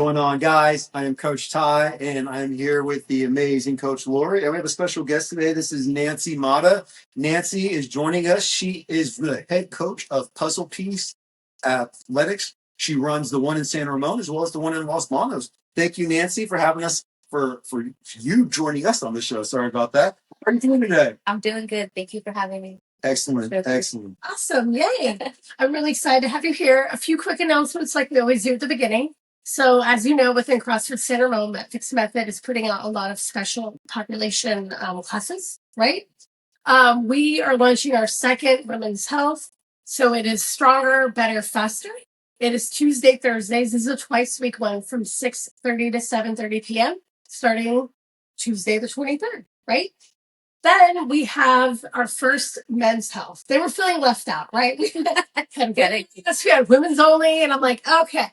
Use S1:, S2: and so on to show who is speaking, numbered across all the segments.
S1: going on, guys? I am Coach Ty, and I'm here with the amazing Coach Lori. And we have a special guest today. This is Nancy Mata. Nancy is joining us. She is the head coach of Puzzle Piece Athletics. She runs the one in San Ramon as well as the one in Los Monos. Thank you, Nancy, for having us, for you joining us on the show. Sorry about that. How are you doing today?
S2: I'm doing good. Thank you for having me.
S1: Excellent, excellent.
S3: Awesome. Yay. I'm really excited to have you here. A few quick announcements like we always do at the beginning. So as you know, within CrossFit San Ramon, MetFix Method is putting out a lot of special population classes, right? We are launching our second women's health. So it is stronger, better, faster. It is Tuesday, Thursdays. This is a twice a week one from 6:30 to 7:30 p.m. starting Tuesday the 23rd, right? Then we have our first men's health. They were feeling left out, right?
S2: I'm getting
S3: We had women's only, and I'm like, okay.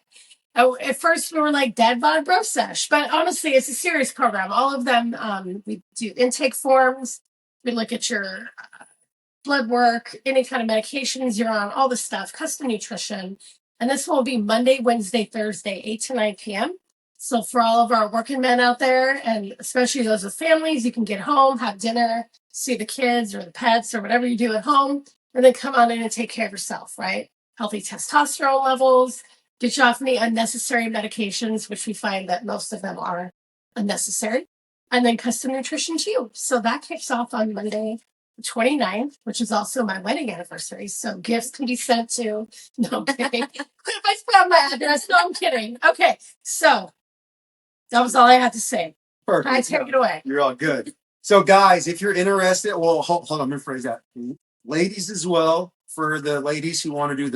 S3: At first, we were like dead bod bro sesh, but honestly, it's a serious program. All of them, we do intake forms. We look at your blood work, any kind of medications you're on, all the stuff, custom nutrition. And this will be Monday, Wednesday, Thursday, 8 to 9 p.m. So for all of our working men out there, and especially those with families, you can get home, have dinner, see the kids or the pets or whatever you do at home, and then come on in and take care of yourself, right? Healthy testosterone levels, get you off any unnecessary medications, which we find that most of them are unnecessary, and then custom nutrition too. So that kicks off on Monday, the 29th, which is also my wedding anniversary. So gifts can be sent to, no, I'm kidding. If I spell my address, no, I'm kidding. Okay, so that was all I had to say.
S1: Perfect.
S3: I take it away.
S1: You're all good. So, guys, if you're interested, well, hold on, let me rephrase that. Ladies as well, for the ladies who want to do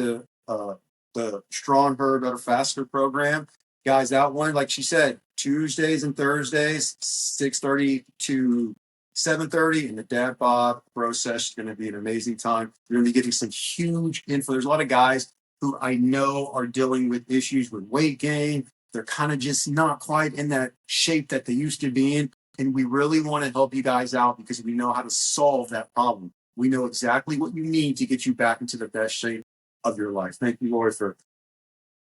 S1: the StrongHer Better Faster program, guys, that one, like she said, Tuesdays and Thursdays, 6:30 to 7:30, and the Dad Bob Bro Sesh is going to be an amazing time. You're going to be getting some huge info. There's a lot of guys who I know are dealing with issues with weight gain. They're kind of just not quite in that shape that they used to be in. And we really want to help you guys out because we know how to solve that problem. We know exactly what you need to get you back into the best shape of your life. Thank you, Lord, for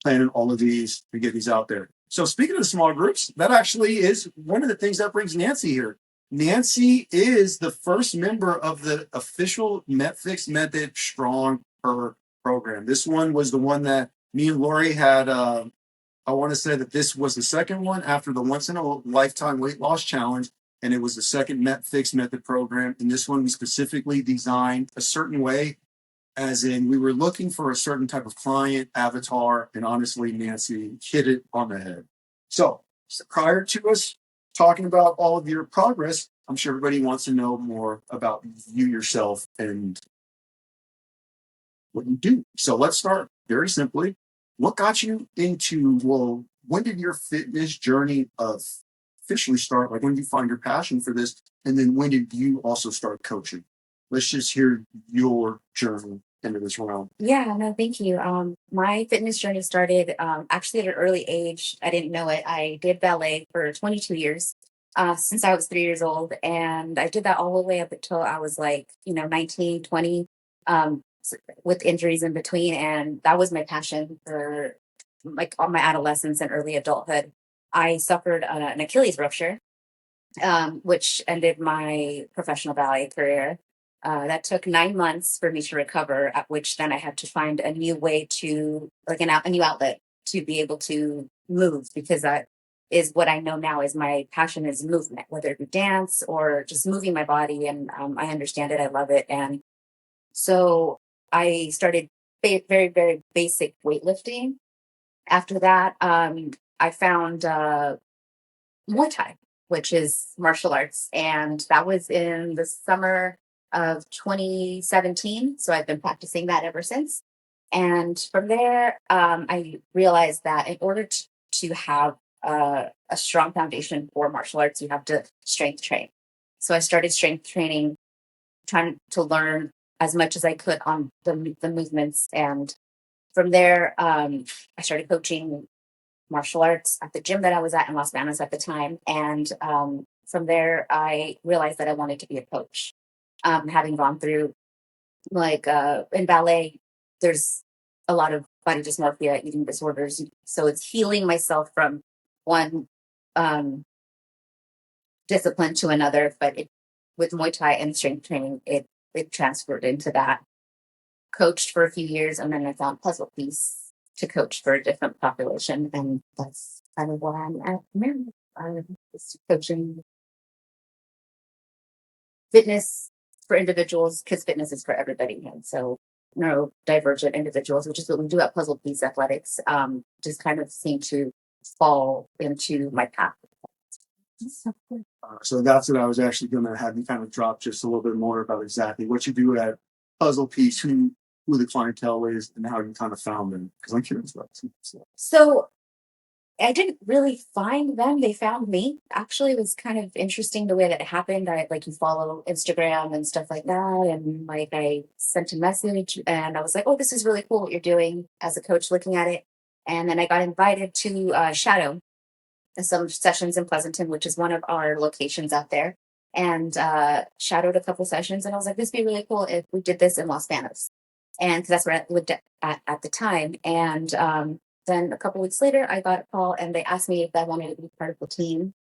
S1: planning all of these to get these out there. So speaking of small groups, that actually is one of the things that brings Nancy here. Nancy is the first member of the official MetFix Method StrongHer program. This one was the one that me and Lori had. I want to say that this was the second one after the once in a lifetime weight loss challenge. And it was the second MetFix Method program. And this one was specifically designed a certain way, as in we were looking for a certain type of client avatar. And honestly, Nancy hit it on the head. So prior to us talking about all of your progress, I'm sure everybody wants to know more about you yourself and what you do. So let's start very simply. What got you into, well, when did your fitness journey officially start? Like, when did you find your passion for this? And then when did you also start coaching? Let's just hear your journey into this realm.
S2: Yeah, no, thank you. My fitness journey started actually at an early age. I didn't know it. I did ballet for 22 years since I was 3 years old. And I did that all the way up until I was 19, 20. With injuries in between, and that was my passion for all my adolescence and early adulthood. I suffered an Achilles rupture, which ended my professional ballet career. That took 9 months for me to recover, at which then I had to find a new way to, a new outlet to be able to move, because that is what I know now is my passion is movement, whether it be dance or just moving my body. And I understand it. I love it. And so I started very, very basic weightlifting. After that, I found Muay Thai, which is martial arts. And that was in the summer of 2017. So I've been practicing that ever since. And from there, I realized that in order to have a strong foundation for martial arts, you have to strength train. So I started strength training, trying to learn as much as I could on the movements. And from there, I started coaching martial arts at the gym that I was at in Los Banos at the time. And from there, I realized that I wanted to be a coach. Having gone through, in ballet, there's a lot of body dysmorphia, eating disorders. So it's healing myself from one discipline to another, but with Muay Thai and strength training, it transferred into that. Coached for a few years, and then I found puzzle piece to coach for a different population, and that's kind of where I'm at now. I'm just coaching fitness for individuals because fitness is for everybody, and so neurodivergent individuals, which is what we do at Puzzle Piece Athletics, just kind of seem to fall into my path.
S1: So that's what I was actually going to have you kind of drop just a little bit more about exactly what you do at Puzzle Piece, who the clientele is, and how you kind of found them. Because I'm curious about it.
S2: So I didn't really find them; they found me. Actually, it was kind of interesting the way that it happened. I like you follow Instagram and stuff like that, and like I sent a message, and I was like, "Oh, this is really cool what you're doing." As a coach, looking at it, and then I got invited to shadow some sessions in Pleasanton, which is one of our locations out there, and shadowed a couple sessions. And I was like, this would be really cool if we did this in Los Banos. And because that's where I lived at the time. And then a couple weeks later, I got a call and they asked me if I wanted to be part of the team.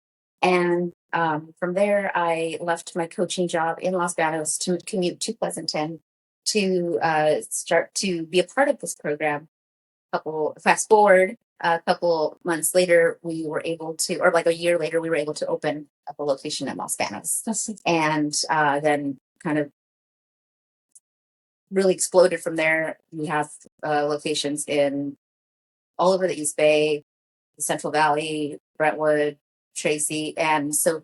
S2: And from there, I left my coaching job in Los Banos to commute to Pleasanton to start to be a part of this program. Fast forward a couple months later, we were able to, or like a year later, we were able to open up a location in Los Banos. And then kind of really exploded from there. We have locations in all over the East Bay, the Central Valley, Brentwood, Tracy. And so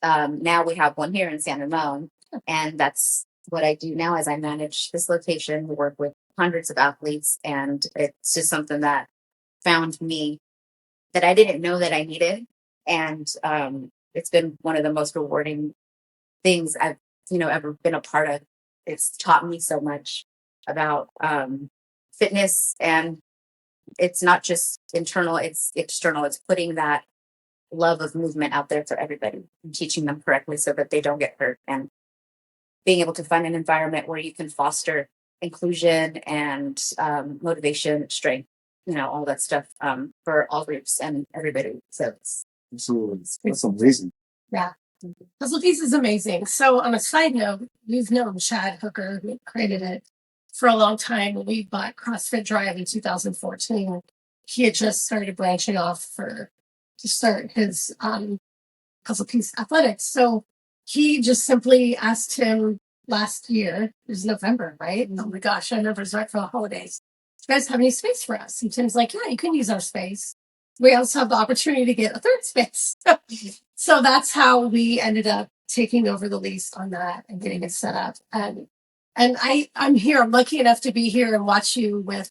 S2: now we have one here in San Ramon. And that's what I do now as I manage this location. We work with hundreds of athletes, and it's just something that found me that I didn't know that I needed. And it's been one of the most rewarding things I've, ever been a part of. It's taught me so much about fitness, and it's not just internal, it's external. It's putting that love of movement out there for everybody and teaching them correctly so that they don't get hurt, and being able to find an environment where you can foster inclusion and motivation, strength, all that stuff for all groups and everybody. So
S1: Absolutely. That's amazing.
S3: Yeah. Puzzle Piece is amazing. So on a side note, we've known Chad Hooker, who created it, for a long time. When we bought CrossFit Drive in 2014, he had just started branching off to start his Puzzle Piece Athletics. So he just simply asked him last year, it was November, right? Oh my gosh, I remember it was right for the holidays. Do you guys have any space for us? And Tim's like, yeah, you can use our space. We also have the opportunity to get a third space. So that's how we ended up taking over the lease on that and getting it set up. And I'm here. I'm lucky enough to be here and watch you with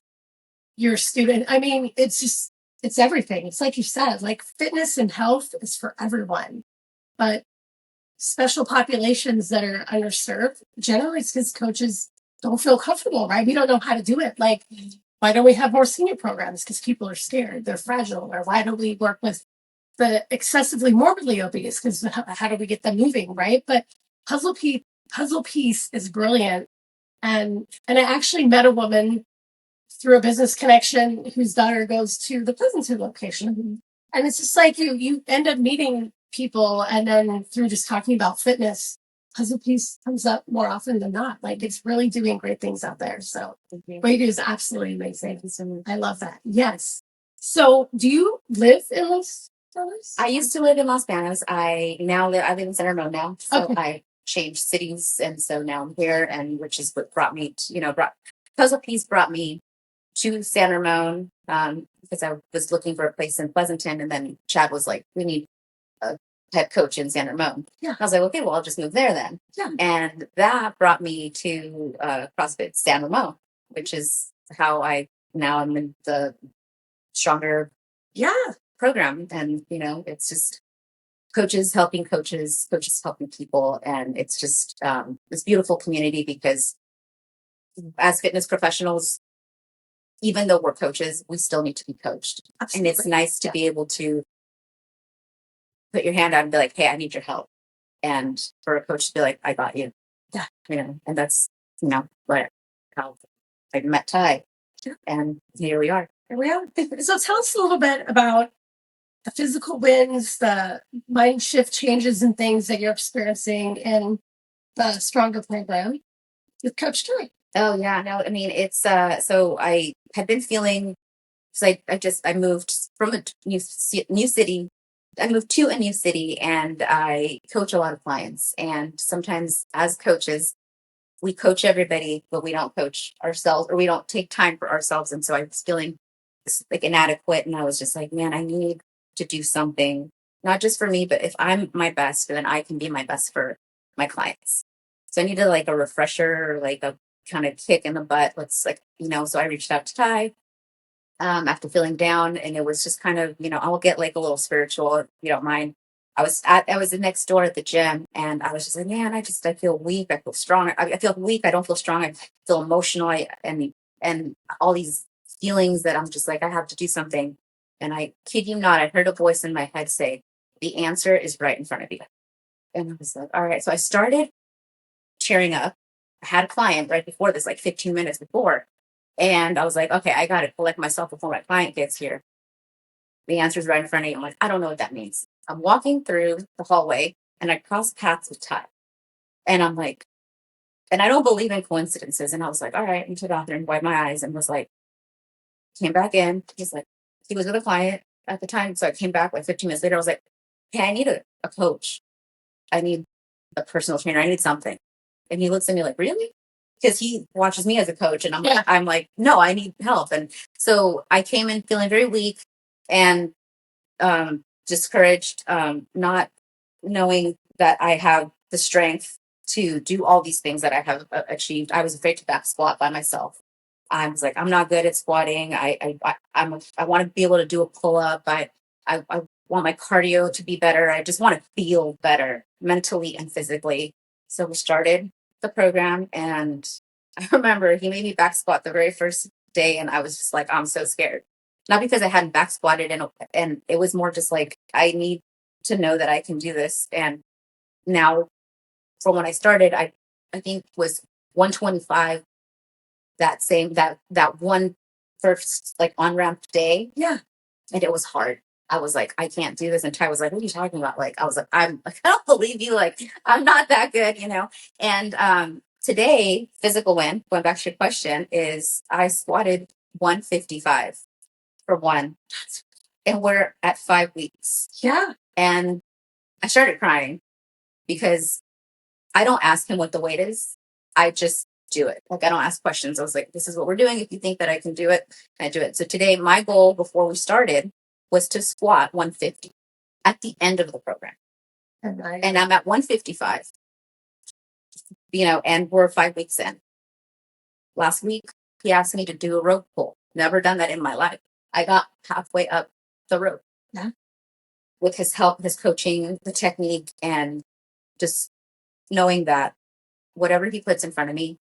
S3: your student. I mean, it's everything. It's like you said, like fitness and health is for everyone. But special populations that are underserved, generally it's because coaches don't feel comfortable, right? We don't know how to do it. Like, why don't we have more senior programs? Because people are scared, they're fragile. Or why don't we work with the excessively morbidly obese? Because how do we get them moving, right? But Puzzle Piece is brilliant. And I actually met a woman through a business connection whose daughter goes to the Pleasanton location. And it's just like you end up meeting people, and then through just talking about fitness, Puzzle Piece comes up more often than not. Like, it's really doing great things out there. So what you do is absolutely amazing. I love that. Yes. So do you live in Los Banos?
S2: I used to live in Los Banos. I live in San Ramon now. So I changed cities, and so now I'm here, and which is what brought me to, Puzzle Piece brought me to San Ramon because I was looking for a place in Pleasanton, and then Chad was like, we need a head coach in San Ramon.
S3: Yeah.
S2: I was like, okay, well, I'll just move there then.
S3: Yeah.
S2: And that brought me to CrossFit San Ramon, which is how I'm in the StrongHer program. And, it's just coaches helping people. And it's just this beautiful community, because as fitness professionals, even though we're coaches, we still need to be coached. Absolutely. And it's nice to be able to put your hand out and be like, hey, I need your help. And for a coach to be like, I got you.
S3: Yeah.
S2: And that's, how I met Ty. And here we are.
S3: So tell us a little bit about the physical wins, the mind shift changes and things that you're experiencing in the Stronger program with Coach Joy.
S2: Oh yeah, no, I mean it's so I had been feeling because I moved from a new city. I moved to a new city and I coach a lot of clients. And sometimes as coaches, we coach everybody, but we don't coach ourselves or we don't take time for ourselves. And so I was feeling like inadequate. And I was just like, man, I need to do something, not just for me, but if I'm my best, then I can be my best for my clients. So I needed like a refresher, or like a kind of kick in the butt. Let's like, so I reached out to Ty after feeling down, and it was just kind of, I'll get like a little spiritual if you don't mind. I was next door at the gym, and I was just like, man, I feel weak. I feel strong. I feel weak. I don't feel strong. I feel emotional. And all these feelings that I'm just like, I have to do something. And I kid you not, I heard a voice in my head say, the answer is right in front of you. And I was like, all right. So I started cheering up. I had a client right before this, like 15 minutes before. And I was like, okay, I got to collect myself before my client gets here. The answer is right in front of you. I'm like, I don't know what that means. I'm walking through the hallway and I cross paths with Ty. And I'm like, and I don't believe in coincidences. And I was like, all right, into the bathroom, wipe my eyes, and was like, came back in. He's like, he was with a client at the time. So I came back like 15 minutes later. I was like, hey, I need a coach. I need a personal trainer. I need something. And he looks at me like, really? Because he watches me as a coach. And I'm like, no, I need help. And so I came in feeling very weak and discouraged, not knowing that I have the strength to do all these things that I have achieved. I was afraid to back squat by myself. I was like, I'm not good at squatting. I want to be able to do a pull up. I want my cardio to be better. I just want to feel better mentally and physically. So we started the program, and I remember he made me back squat the very first day, and I was just like, I'm so scared. Not because I hadn't back squatted, and it was more just like I need to know that I can do this. And now, from when I started, I think was 125 that one first like on ramp day.
S3: Yeah.
S2: And it was hard. I was like, I can't do this. And Ty was like, what are you talking about? Like, I was like, I'm like, I don't believe you. Like, I'm not that good. And today, physical win, going back to your question, is I squatted 155 for one. And we're at 5 weeks.
S3: Yeah.
S2: And I started crying because I don't ask him what the weight is. I just do it. Like, I don't ask questions. I was like, this is what we're doing. If you think that I can do it, I do it. So today, my goal before we started was to squat 150 at the end of the program. And I'm at 155, and we're 5 weeks in. Last week, he asked me to do a rope pull. Never done that in my life. I got halfway up the rope.
S3: Yeah.
S2: With his help, his coaching, the technique, and just knowing that whatever he puts in front of me,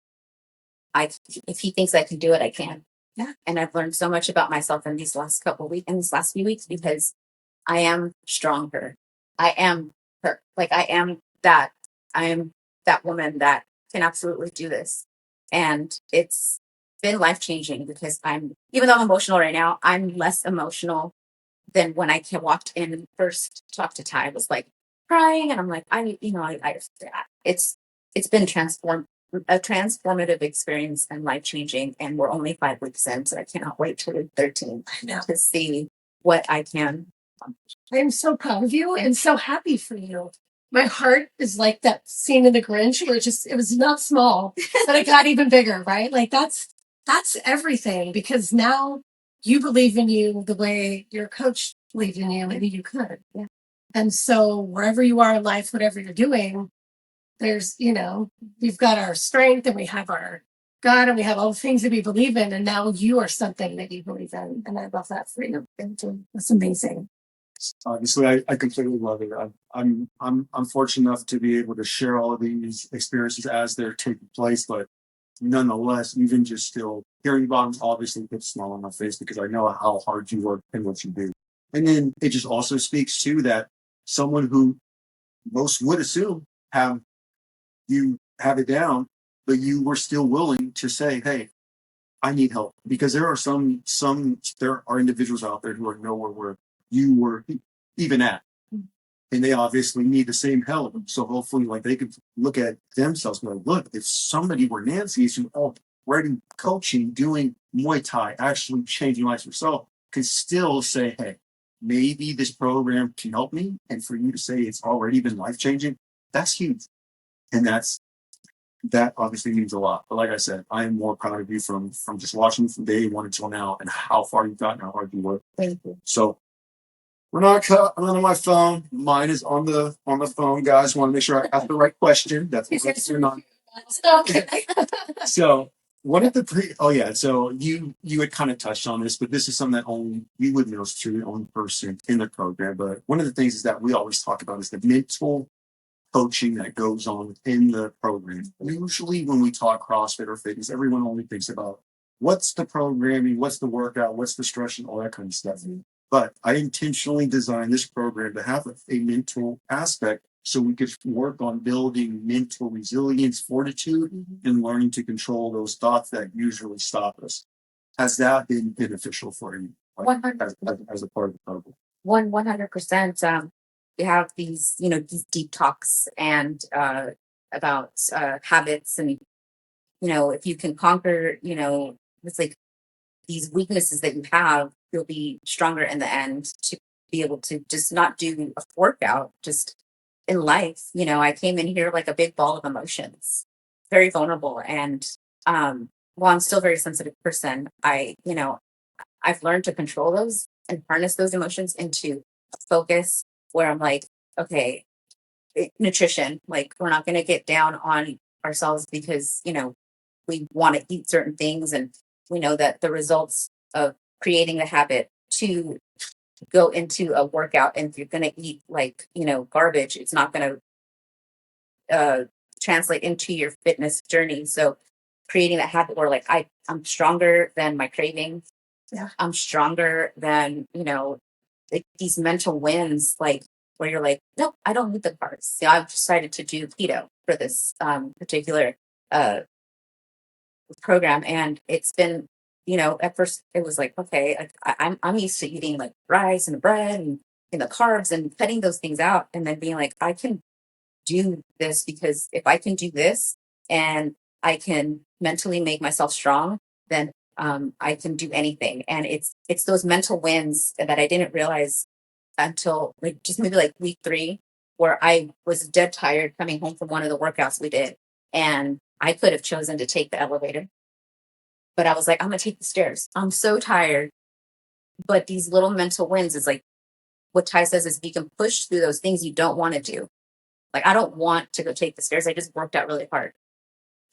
S2: if he thinks I can do it, I can.
S3: Yeah.
S2: And I've learned so much about myself in these last few weeks, because I am StrongHer. I am her. Like I am that woman that can absolutely do this. And it's been life changing because even though I'm emotional right now, I'm less emotional than when I walked in and first talked to Ty. I was like crying, and I'm like, it's been a transformative experience and life changing. And we're only 5 weeks in, so I cannot wait till week 13 to see what I can.
S3: I am so proud of you and so happy for you. My heart is like that scene in The Grinch where it was not small, but it got even bigger, right? Like that's everything, because now you believe in you the way your coach believed in you and you could.
S2: Yeah.
S3: And so wherever you are in life, whatever you're doing, there's, we've got our strength and we have our God and we have all the things that we believe in. And now you are something that you believe in. And I love that for you. That's amazing.
S1: Obviously, I completely love it. I'm fortunate enough to be able to share all of these experiences as they're taking place, but nonetheless, even just still hearing about them obviously puts a smile on my face because I know how hard you work and what you do. And then it just also speaks to that someone who most would assume have it down, but you were still willing to say, hey, I need help, because there are there are individuals out there who are nowhere where you were even at. And they obviously need the same help. So hopefully, like, they could look at themselves and go, look, if somebody were Nancy's who already coaching, doing Muay Thai, actually changing lives herself, could still say, hey, maybe this program can help me. And for you to say it's already been life changing, that's huge. And that obviously means a lot. But like I said, I am more proud of you from just watching from day one until now and how far you've gotten, how hard you work.
S2: Thank you.
S1: So we're not cutting on my phone. Mine is on the phone, guys. Want to make sure I ask the right question. That's what you're not.
S3: Okay.
S1: So one of the so you had kind of touched on this, but this is something that only you would know is true, the only person in the program. But one of the things is that we always talk about is the mental coaching that goes on in the program. Usually when we talk CrossFit or fitness, everyone only thinks about what's the programming, what's the workout, what's the stretching, all that kind of stuff. But I intentionally designed this program to have a mental aspect so we could work on building mental resilience, fortitude, and learning to control those thoughts that usually stop us. Has that been beneficial for you, like,
S2: 100%.
S1: as a part of the program?
S2: 100%. We have these, these deep talks and about habits, and if you can conquer, it's like these weaknesses that you have, you'll be stronger in the end to be able to just not do a workout, just in life. I came in here like a big ball of emotions, very vulnerable, and while I'm still a very sensitive person, I've learned to control those and harness those emotions into a focus where I'm like, okay, nutrition, like, we're not going to get down on ourselves because, we want to eat certain things. And we know that the results of creating the habit to go into a workout, and if you're going to eat like, garbage, it's not going to translate into your fitness journey. So creating that habit where like I'm stronger than my craving.
S3: Yeah.
S2: I'm stronger than, like these mental wins, like where you're like, no, I don't need the carbs. So I've decided to do keto for this particular program. And it's been, at first it was like, okay, I'm used to eating like rice and bread and the carbs and cutting those things out, and then being like, I can do this because if I can do this and I can mentally make myself strong, then I can do anything. And it's those mental wins that I didn't realize until like just maybe like week 3, where I was dead tired coming home from one of the workouts we did, and I could have chosen to take the elevator, but I was like, I'm gonna take the stairs. I'm so tired. But these little mental wins is like what Ty says is you can push through those things you don't want to do. Like, I don't want to go take the stairs. I just worked out really hard.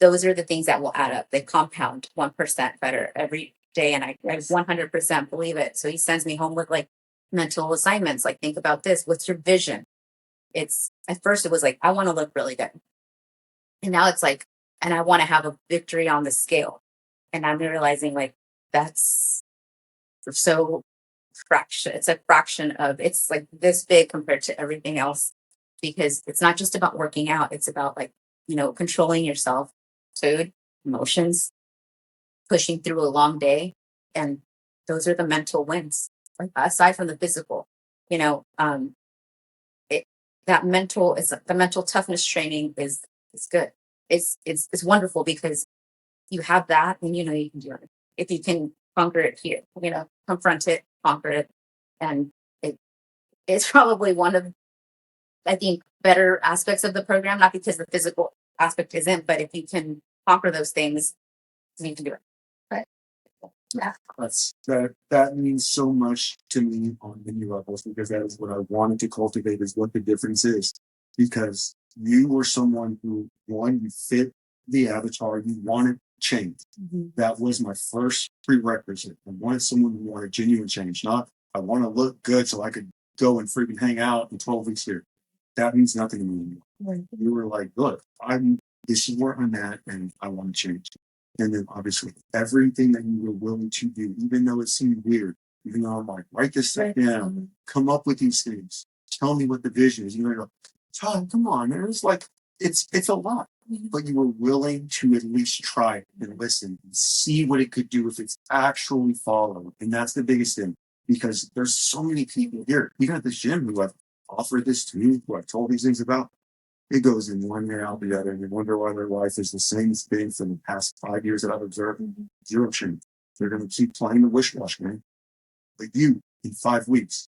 S2: Those are the things that will add up. They compound 1% better every day. And I 100% believe it. So he sends me home with like mental assignments. Like, think about this. What's your vision? It's at first it was like, I want to look really good. And now it's like, and I want to have a victory on the scale. And I'm realizing like that's so fraction. It's a fraction of, it's like this big compared to everything else, because it's not just about working out. It's about like, controlling yourself, food, emotions, pushing through a long day. And those are the mental wins, like, aside from the physical, it, that mental is the mental toughness training is good. It's wonderful because you have that, and you can do it. If you can conquer it here, confront it, conquer it. And it's probably one of, I think, better aspects of the program, not because the physical aspect isn't, but if you can conquer those things, you can do it. But yeah.
S1: That means so much to me on many levels, because that is what I wanted to cultivate, is what the difference is. Because you were someone who, one, you fit the avatar, you wanted change. That was my first prerequisite. I wanted someone who wanted genuine change, not I want to look good so I could go and freaking hang out in 12 weeks here. That means nothing to me anymore.
S2: Right.
S1: You were like, look, this is where I'm at and I want to change. And then obviously everything that you were willing to do, even though it seemed weird, even though I'm like, write this stuff down, come up with these things, tell me what the vision is. You're like, Todd, come on, man. It's like, it's a lot. But you were willing to at least try and listen and see what it could do if it's actually followed. And that's the biggest thing. because there's so many people here, even at this gym, who have offered this to me, who I've told these things about. It goes in one ear out the other, and you wonder why their life is the same thing for the past 5 years that I've observed. Zero change. They're going to keep playing the wish-wash game. Like you, in 5 weeks,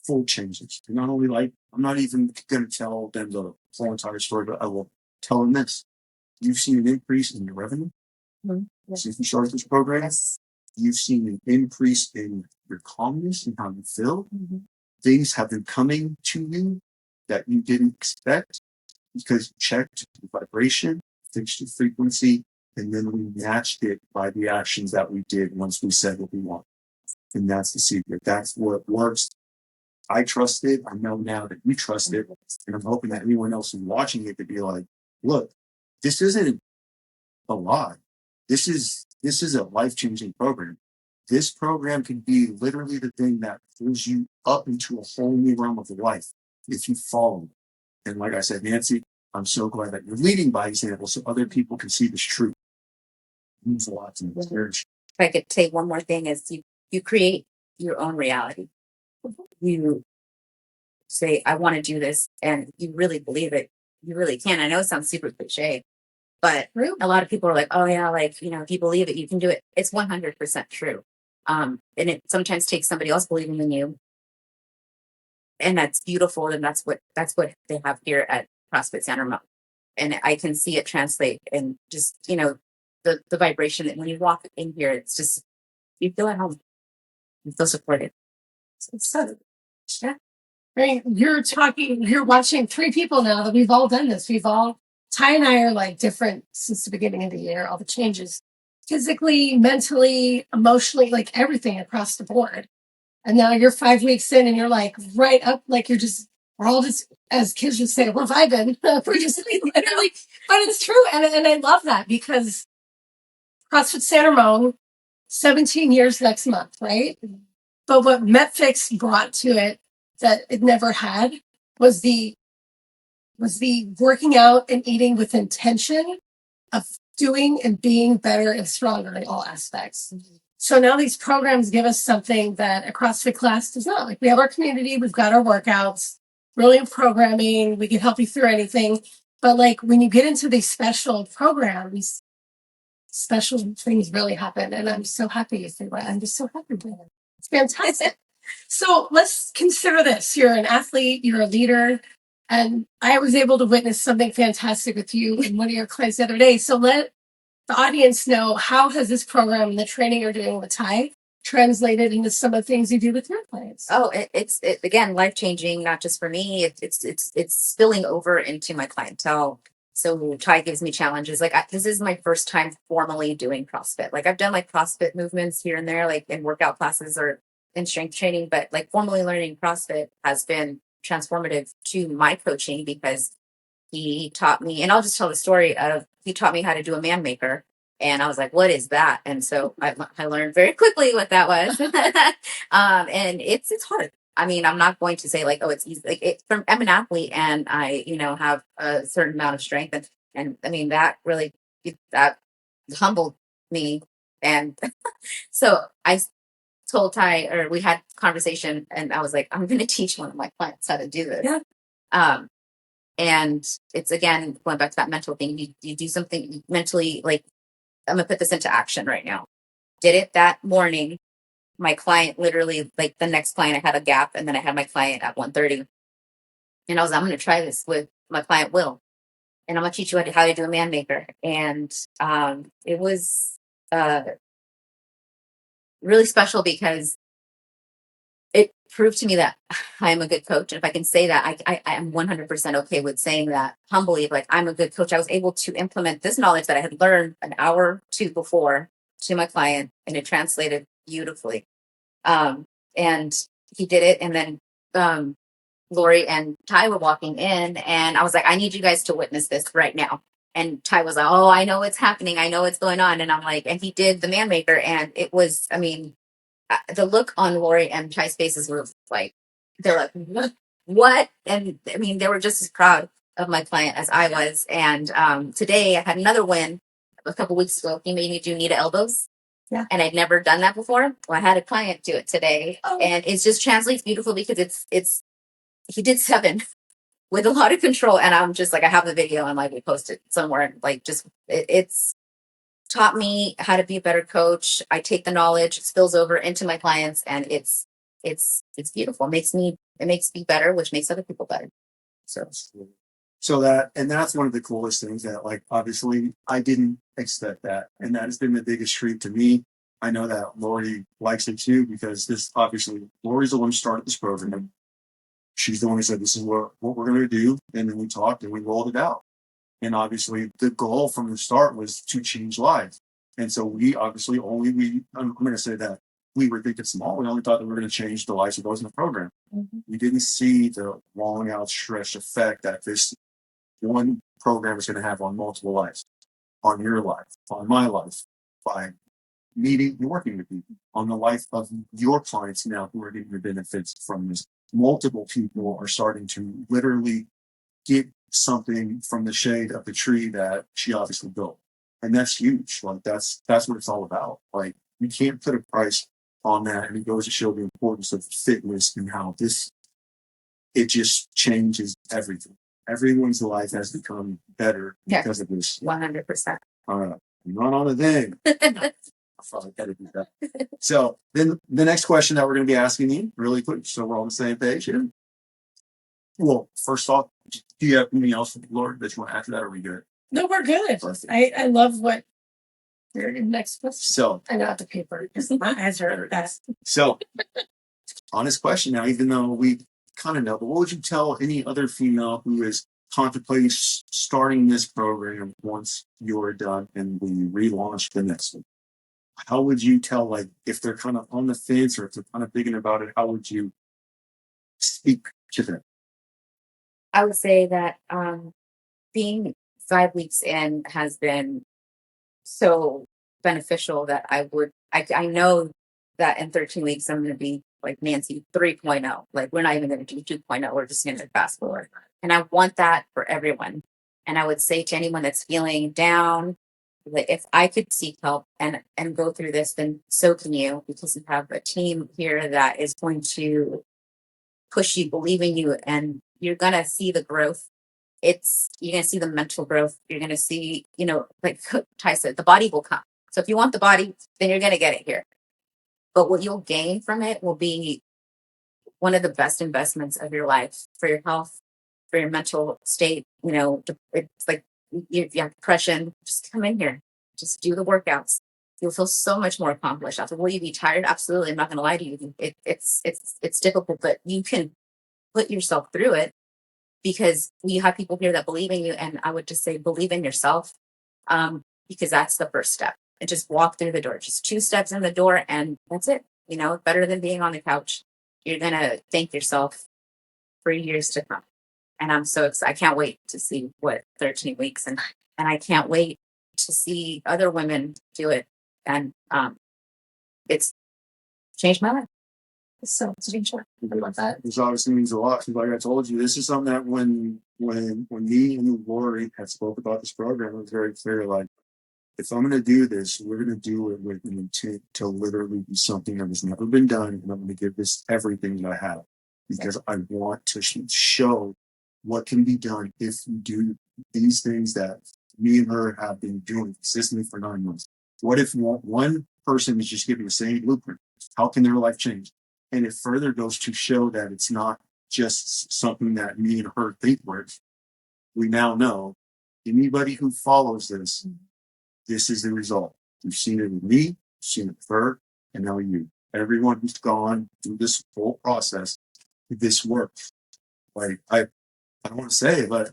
S1: full changes. And not only like, I'm not even going to tell them the whole entire story, but I will tell them this. You've seen an increase in your revenue since you started this program.
S2: Yes.
S1: You've seen an increase in your calmness and how you feel. Things have been coming to you that you didn't expect because you checked the vibration, fixed the frequency, and then we matched it by the actions that we did once we said what we want. And that's the secret. That's what works. I trust it. I know now that you trust it. And I'm hoping that anyone else who's watching it could be like, look, this isn't a lie. This is a life-changing program. This program can be literally the thing that pulls you up into a whole new realm of life if you follow it. And like I said, Nancy, I'm so glad that you're leading by example so other people can see this truth. It means a lot to me. It's very
S2: If I could say one more thing is you create your own reality. You say, I want to do this, and you really believe it. You really can. I know it sounds super cliche, but a lot of people are like, oh yeah, like, if you believe it, you can do it. It's 100% true. And it sometimes takes somebody else believing in you. And that's beautiful. And that's what they have here at CrossFit San Ramon. And I can see it translate, and just, the vibration that when you walk in here, it's just, you feel at home. You feel supported. So, yeah.
S3: I mean, you're watching 3 people now that we've all done this. Ty and I are like different since the beginning of the year, all the changes, physically, mentally, emotionally, like everything across the board. And now you're 5 weeks in and you're like right up, like we're all just, as kids would say, we're vibing. We're just literally, but it's true. And I love that because CrossFit San Ramon, 17 years next month, right? But what MetFix brought to it that it never had was the working out and eating with intention of doing and being better and stronger in all aspects. So now these programs give us something that a CrossFit class does not. Like, we have our community, we've got our workouts, brilliant programming, we can help you through anything. But like, when you get into these special programs, special things really happen. And I'm so happy you say that. I'm just so happy with it. It's fantastic. So let's consider this. You're an athlete, you're a leader, and I was able to witness something fantastic with you and one of your clients the other day. So let the audience know, how has this program and the training you're doing with Ty translated into some of the things you do with your clients?
S2: Oh, it's again, life-changing, not just for me. It's spilling over into my clientele. So Ty gives me challenges. Like, this is my first time formally doing CrossFit. Like, I've done like CrossFit movements here and there, like in workout classes or in strength training, but like formally learning CrossFit has been transformative to my coaching, because he taught me, and I'll just tell the story of, he taught me how to do a man maker. And I was like, what is that? And so I learned very quickly what that was. And it's hard. I mean, I'm not going to say like, oh, it's easy. Like, I'm an athlete, and I, have a certain amount of strength. And I mean, that really, that humbled me. And so I told Ty, or we had conversation, and I was like, I'm going to teach one of my clients how to do this.
S3: Yeah.
S2: And it's, again, going back to that mental thing. You do something mentally, like, I'm going to put this into action right now. Did it that morning. My client, literally, like the next client, I had a gap, and then I had my client at 1:30. And I'm going to try this with my client, Will. And I'm going to teach you how to do a man maker. And it was really special, because it proved to me that I'm a good coach. And if I can say that, I am 100% okay with saying that humbly, like, I'm a good coach. I was able to implement this knowledge that I had learned an hour or two before to my client, and it translated beautifully. And he did it. And then Lori and Ty were walking in, and I was like, I need you guys to witness this right now. And Ty was like, oh, I know what's happening. I know what's going on. And I'm like, and he did the man maker. And it was, I mean, the look on Lori and Ty's faces were like, they're like, what? And I mean, they were just as proud of my client as I was. And today I had another win a couple weeks ago. He made me do knee to elbows.
S3: Yeah.
S2: And I'd never done that before. Well, I had a client do it today,
S3: Oh.
S2: and it just translates beautiful because he did 7 with a lot of control, and I'm just like, I have the video and like we post it somewhere, like just it's taught me how to be a better coach. I take the knowledge, it spills over into my clients, and it's beautiful. It makes me better, which makes other people better.
S1: So that's one of the coolest things that, like, obviously I didn't expect that. And that has been the biggest treat to me. I know that Lori likes it too, because this obviously Lori's the one who started this program. She's the one who said, this is what we're going to do. And then we talked and we rolled it out. And obviously the goal from the start was to change lives. And so I'm going to say that we were thinking small. We only thought that we were going to change the lives of those in the program.
S2: Mm-hmm.
S1: We didn't see the long outstretched effect that this one program is going to have on multiple lives, on your life, on my life, by meeting and working with you, on the life of your clients now who are getting the benefits from this. Multiple people are starting to literally get something from the shade of the tree that she obviously built. And that's huge. Like that's what it's all about. Like you can't put a price on that. And it goes to show the importance of fitness and how it just changes everything. Everyone's life has become better because of this.
S2: 100%.
S1: All right. Not on a thing. I probably gotta do that. So then the next question that we're going to be asking you really quick, so we're on the same page here. Well, first off, do you have anything else, Lord, that you want to add to that? Or are we good?
S3: No, we're good.
S1: Perfect.
S3: I love what your next question.
S1: So
S3: I got the paper because my eyes are best.
S1: So honest question now, even though we kind of know, but what would you tell any other female who is contemplating starting this program once you're done and we relaunch the next one? How would you tell, like, if they're kind of on the fence or if they're kind of thinking about it, how would you speak to them?
S2: I would say that being 5 weeks in has been so beneficial that I know that in 13 weeks I'm going to be like Nancy 3.0. Like we're not even going to do 2.0. We're just going to fast forward. And I want that for everyone. And I would say to anyone that's feeling down, that if I could seek help and go through this, then so can you, because you have a team here that is going to push you, believe in you, and you're going to see the growth. You're going to see the mental growth. You're going to see, like Ty said, the body will come. So if you want the body, then you're going to get it here. But what you'll gain from it will be one of the best investments of your life for your health, for your mental state. It's like you have depression, just come in here, just do the workouts. You'll feel so much more accomplished. After, will you be tired? Absolutely. I'm not going to lie to you. It's difficult, but you can put yourself through it because we have people here that believe in you. And I would just say, believe in yourself, because that's the first step. And just walk through the door, just 2 steps in the door, and that's it. Better than being on the couch. You're going to thank yourself for years to come. And I'm so excited. I can't wait to see what 13 weeks and I can't wait to see other women do it. And it's changed my life. It's so changed my life. I love that.
S1: This obviously means a lot. Like I told you, this is something that when me and Lori had spoke about this program, it was very clear, like, if I'm going to do this, we're going to do it with an intent to literally be something that has never been done. And I'm going to give this everything that I have because I want to show what can be done if you do these things that me and her have been doing consistently for 9 months. What if one person is just giving the same blueprint? How can their life change? And it further goes to show that it's not just something that me and her think works. We now know anybody who follows this is the result. You've seen it with me, you've seen it with her, and now you. Everyone who's gone through this whole process, this works. Like I don't want to say it, but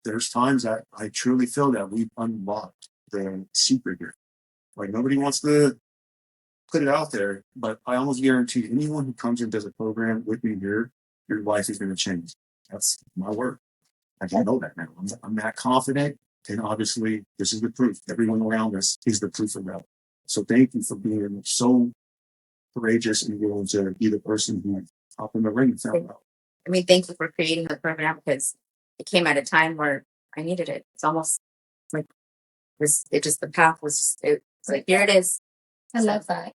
S1: there's times that I truly feel that we've unlocked the secret here. Like nobody wants to put it out there, but I almost guarantee anyone who comes and does a program with me here, your life is going to change. That's my word. I don't know that now. I'm that confident. And obviously, this is the proof. Everyone around us is the proof of that. So thank you for being so courageous and willing to be the person who hop in the ring and found out.
S2: I mean, thank you for creating the program because it came at a time where I needed it. It's almost like the path was just, it's like, here it is.
S3: I love that.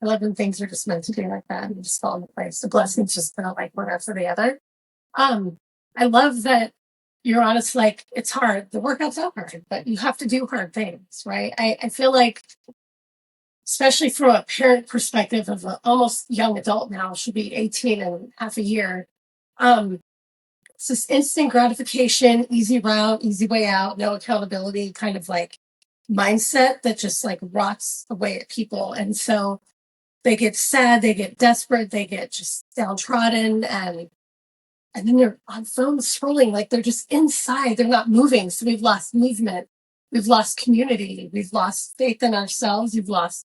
S3: I love when things are just meant to be like that and just fall into place. The blessings just felt like one after the other. I love that you're honest, like it's hard. The workouts are hard, but you have to do hard things, right? I feel like, especially from a parent perspective of an almost young adult now, should be 18 and half a year. It's this instant gratification, easy route, easy way out, no accountability kind of like mindset that just like rots away at people. And so they get sad, they get desperate, they get just downtrodden, and then they're on phones scrolling, like they're just inside, they're not moving. So we've lost movement, we've lost community, we've lost faith in ourselves, we've lost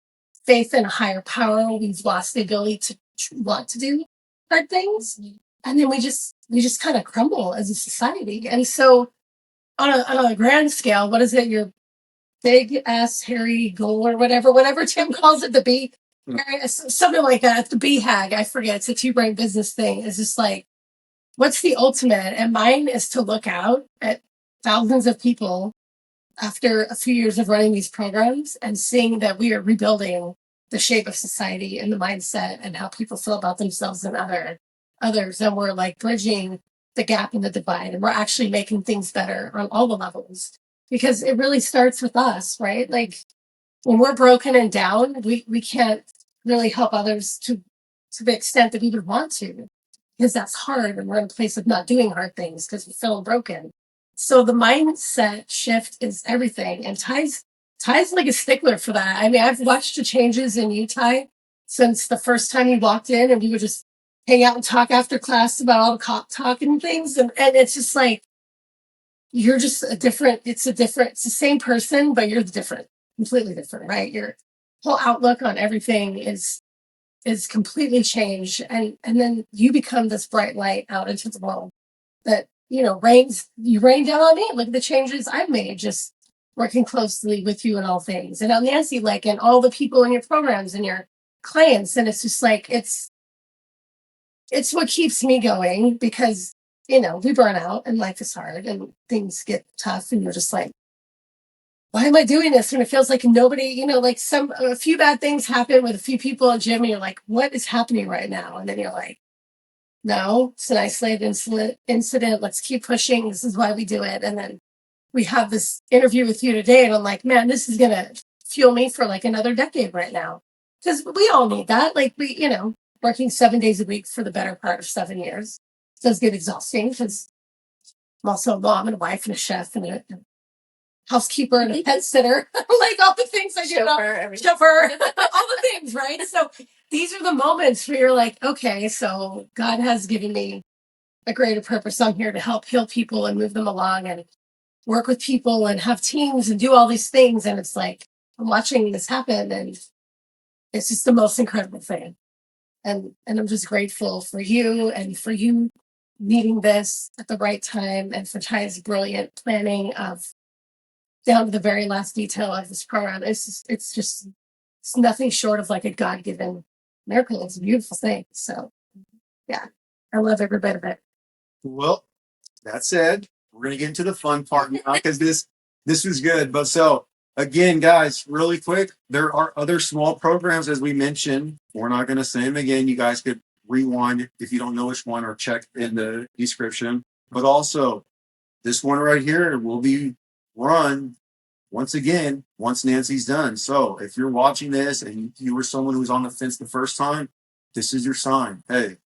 S3: faith in a higher power, we've lost the ability to want to do hard things. And then we just kind of crumble as a society. And so on a grand scale, what is it? Your big ass hairy goal or whatever Tim calls it, the B, something like that. The B hag, I forget. It's a two-brain business thing. It's just like, what's the ultimate? And mine is to look out at thousands of people after a few years of running these programs and seeing that we are rebuilding the shape of society and the mindset and how people feel about themselves and others. And we're like bridging the gap and the divide. And we're actually making things better on all the levels because it really starts with us, right? Like when we're broken and down, we can't really help others to the extent that we would want to, because that's hard and we're in a place of not doing hard things because we feel broken. So the mindset shift is everything. And Ty's like a stickler for that. I mean, I've watched the changes in you, Ty, since the first time you walked in and we would just hang out and talk after class about all the cop talk and things. And it's just like, you're just it's the same person, but you're completely different, right? Your whole outlook on everything is completely changed. And then you become this bright light out into the world that, you rain down on me. Look at the changes I've made, just working closely with you in all things. And on Nancy, like, and all the people in your programs and your clients. And it's just like, it's what keeps me going because, we burn out and life is hard and things get tough and you're just like, why am I doing this? And it feels like nobody, like a few bad things happen with a few people in gym and you're like, what is happening right now? And then you're like, no, it's an isolated incident. Let's keep pushing. This is why we do it. And then we have this interview with you today. And I'm like, man, this is going to fuel me for like another decade right now. Because we all need that. Like working 7 days a week for the better part of 7 years does get exhausting because I'm also a mom and a wife and a chef and a housekeeper and a pet sitter, like all the things I do. Chauffeur, all the things, right? So these are the moments where you're like, okay, so God has given me a greater purpose. I'm here to help heal people and move them along and work with people and have teams and do all these things. And it's like, I'm watching this happen and it's just the most incredible thing. And I'm just grateful for you and for you needing this at the right time and for Ty's brilliant planning of down to the very last detail of this program. It's nothing short of like a God-given miracle. It's a beautiful thing. So yeah, I love every bit of it.
S1: Well, that said, we're gonna get into the fun part now because this was good. But so again, guys, really quick, there are other small programs as we mentioned. We're not gonna say them again. You guys could rewind if you don't know which one or check in the description. But also, this one right here will be run once again once Nancy's done. So if you're watching this and you were someone who was on the fence the first time, this is your sign. Hey,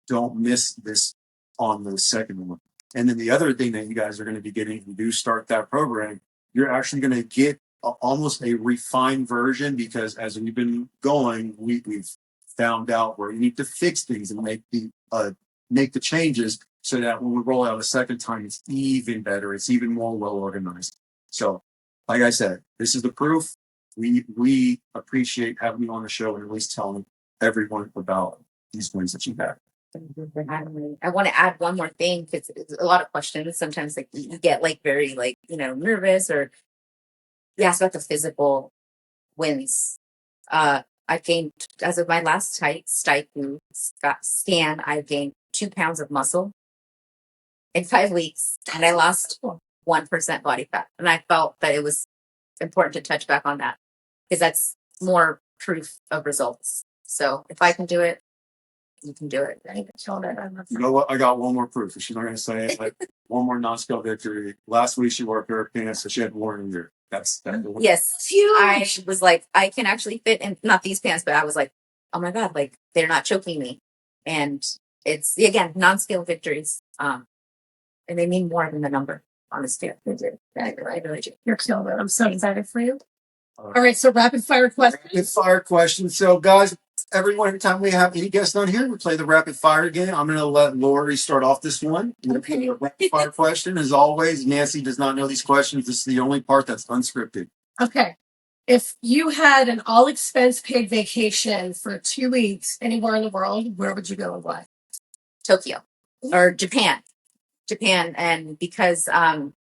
S1: don't miss this on the second one. And then the other thing that you guys are going to be getting if you do start that program, you're actually going to get almost a refined version because as we've been going, we've found out where you need to fix things and make the changes so that when we roll out a second time, it's even better. It's even more well organized. So, like I said, this is the proof. We appreciate having you on the show and at least telling everyone about these wins that you've had.
S2: I want to add one more thing because it's a lot of questions. Sometimes like you get like very like, nervous or you ask about the physical wins. I gained, as of my last stipend scan, I gained 2 pounds of muscle in 5 weeks and I lost 1% body fat. And I felt that it was important to touch back on that because that's more proof of results. So if I can do it, you can do it.
S3: Right? Children, I love
S1: You know what? I got one more proof. If she's not going to say it, like one more non-skill victory. Last week she wore a pair of pants, so she had more in here. That's that.
S2: Yes,
S3: It's huge.
S2: I was like, I can actually fit in not these pants, but I was like, oh my god, like they're not choking me, and it's again non-scale victories, and they mean more than the number on the scale. They do. I really do.
S3: You're killing it. I'm so excited for you.
S1: All
S3: All right, so rapid fire questions.
S1: Rapid fire question. So, guys, every time we have any guests on here, we play the rapid fire game. I'm going to let Lori start off this one.
S3: Okay.
S1: Rapid fire question. As always, Nancy does not know these questions. This is the only part that's unscripted.
S3: Okay. If you had an all expense paid vacation for 2 weeks anywhere in the world, where would you go and why?
S2: Tokyo or Japan. And because I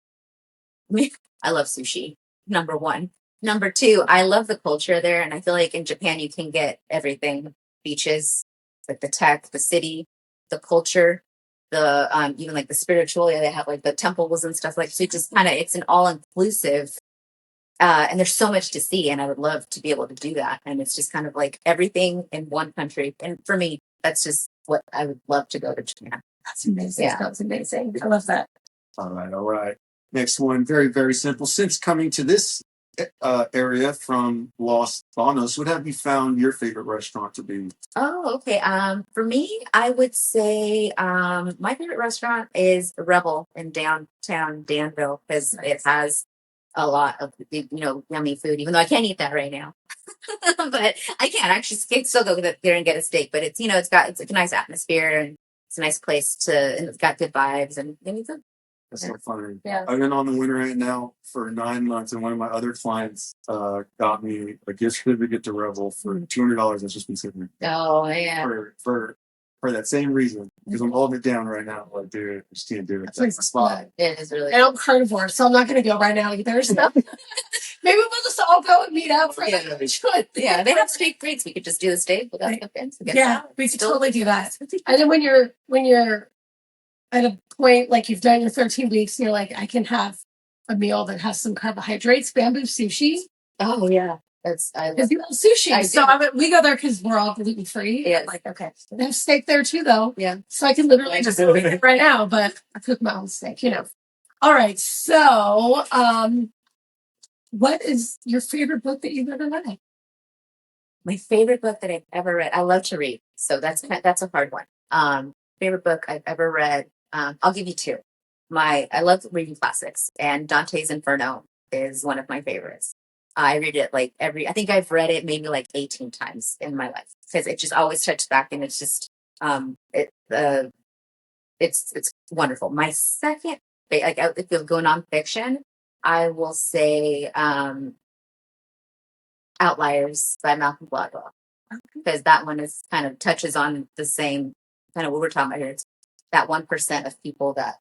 S2: love sushi, number one. Number two, I love the culture there, and I feel like in Japan you can get everything: beaches, like the tech, the city, the culture, the even like the spirituality. They have like the temples and stuff like so. Just kind of it's an all inclusive, and there's so much to see, and I would love to be able to do that. And it's just kind of like everything in one country. And for me, that's just what I would love to go to Japan.
S3: That's amazing.
S2: Yeah.
S3: That's amazing. I love that.
S1: All right. All right. Next one. Very, very simple. Since coming to this area from Los Banos, what have you found your favorite restaurant to be?
S2: Oh, okay. For me, I would say my favorite restaurant is Rebel in downtown Danville because it has a lot of yummy food. Even though I can't eat that right now, but I can actually still go there and get a steak. But it's it's a nice atmosphere and it's a nice place and it's got good vibes and yummy food.
S1: That's so funny.
S3: Yeah.
S1: I've been on the winter right now for 9 months, and one of my other clients got me a gift certificate to Revel for $200. That's just been sitting there
S2: Oh yeah.
S1: for that same reason because I'm holding it down right now. Like, dude, I just can't do it.
S3: That's
S1: That's the spot.
S2: It is really.
S3: And I'm carnivore, so I'm not going to go right now either. So maybe we'll just all go and meet up for
S2: Yeah, they have steak greats. We could just do the steak without the fins.
S3: Yeah, we could totally do that. And then when you're at a point like you've done your 13 weeks, and you're like, I can have a meal that has some carbohydrates, bamboo sushi.
S2: Oh yeah, I
S3: Because you love sushi.
S2: I
S3: So
S2: do.
S3: we go there because we're all gluten free.
S2: Yes.
S3: Like, okay. They have steak there too, though.
S2: Yeah.
S3: So I can literally just eat it right now, but I cook my own steak, All right. So, what is your favorite book that you've ever read?
S2: My favorite book that I've ever read. I love to read, so that's a hard one. Favorite book I've ever read. I'll give you two. I love reading classics, and Dante's Inferno is one of my favorites. I read it I think I've read it maybe like 18 times in my life because it just always touches back, and it's just it's wonderful. My second, if you're going on fiction, I will say Outliers by Malcolm Gladwell because that one is kind of touches on the same kind of what we're talking about here. It's that 1% of people that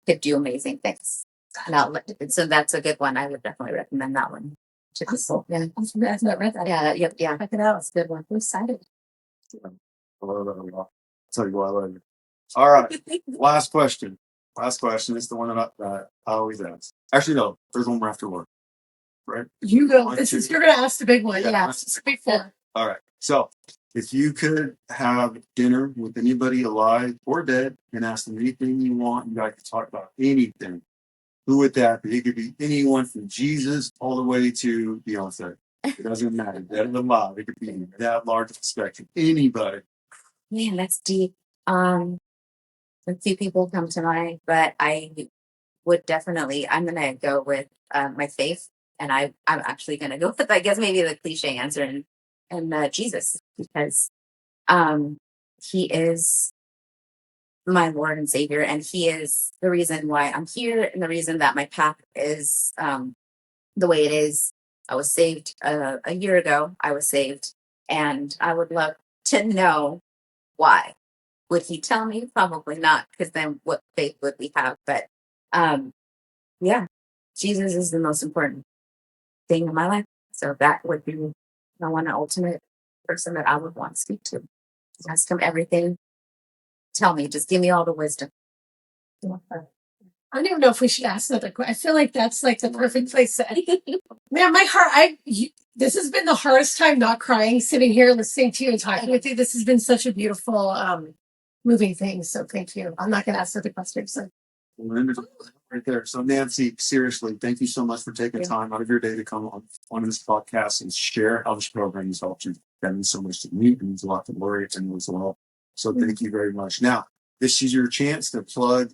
S2: could do amazing things. So that's a good one. I would definitely recommend that one to people. Yeah,
S3: I've not read that.
S2: yeah, yep, yeah.
S3: Check it out. It's a good one. I'm excited.
S1: I'll tell you what I love you. All right. Last question. Last question. It's the one that I always ask. Actually, no. There's one more after work. Right?
S3: You go.
S1: One,
S3: This
S1: two.
S3: is you're gonna ask the big one.
S1: Yeah.
S3: Yeah. It's big four.
S1: All right. So, if you could have dinner with anybody alive or dead and ask them anything you want, you guys can talk about anything. Who would that be? It could be anyone from Jesus all the way to Beyonce. It doesn't matter. Dead or alive. It could be that large of a spectrum. Anybody.
S2: Man, that's deep. A few people come to mind, but I would definitely. I'm gonna go with my faith, and I'm actually gonna go with I guess maybe the cliche answer and Jesus because he is my Lord and Savior, and he is the reason why I'm here and the reason that my path is the way it is. I was saved a year ago. I was saved, and I would love to know why. Would he tell me? Probably not, because then what faith would we have? But yeah, Jesus is the most important thing in my life. So that would be the one ultimate person that I would want to speak to. Ask him everything. Tell me, just give me all the wisdom.
S3: I don't even know if we should ask another question. I feel like that's like the perfect place to end. Man, my heart, this has been the hardest time not crying, sitting here listening to you and talking with you. This has been such a beautiful, moving thing. So thank you. I'm not going to ask other questions. So.
S1: Right there. So Nancy, seriously, thank you so much for taking time out of your day to come on this podcast and share how this program has helped you. That means so much to me. It means a lot to Lori and as well. So thank you very much. Now, this is your chance to plug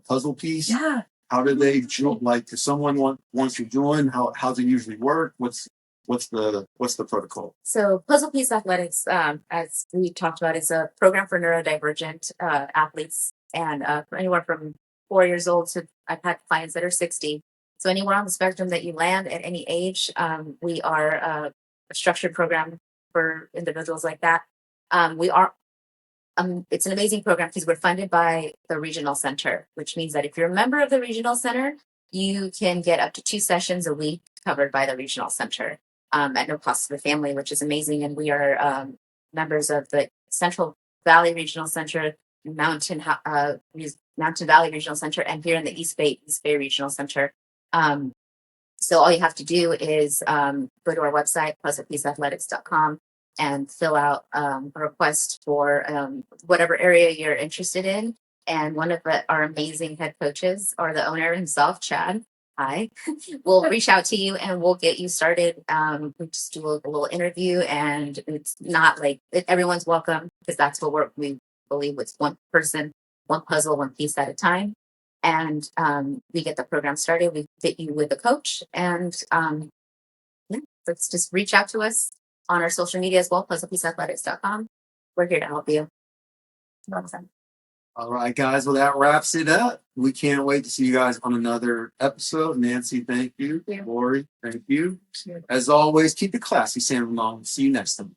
S1: Puzzle Piece.
S3: Yeah.
S1: How do they join? Like, if someone wants to join, how's it usually work? What's the protocol?
S2: So Puzzle Piece Athletics, as we talked about, is a program for neurodivergent athletes, and anywhere from 4 years old to I've had clients that are 60. So anywhere on the spectrum that you land at any age, we are a structured program for individuals like that. We are. It's an amazing program because we're funded by the regional center, which means that if you're a member of the regional center, you can get up to 2 sessions a week covered by the regional center at no cost to the family, which is amazing. And we are members of the Central Valley Regional Center, Mountain Valley Regional Center, and here in the East Bay Regional Center. So all you have to do is go to our website, puzzlepieceathletics.com, and fill out a request for whatever area you're interested in. And one of our amazing head coaches, or the owner himself, Chad, hi, will reach out to you and we'll get you started. We just do a little interview, and it's not like everyone's welcome, because that's what we believe it's one person, one puzzle, one piece at a time. And we get the program started. We fit you with a coach, and let's just reach out to us on our social media as well, puzzlepieceathletics.com. We're here to help you.
S1: All right, guys. Well, that wraps it up. We can't wait to see you guys on another episode. Nancy, thank you. Lori, thank you. As always, keep it classy, San Ramon. See you next time.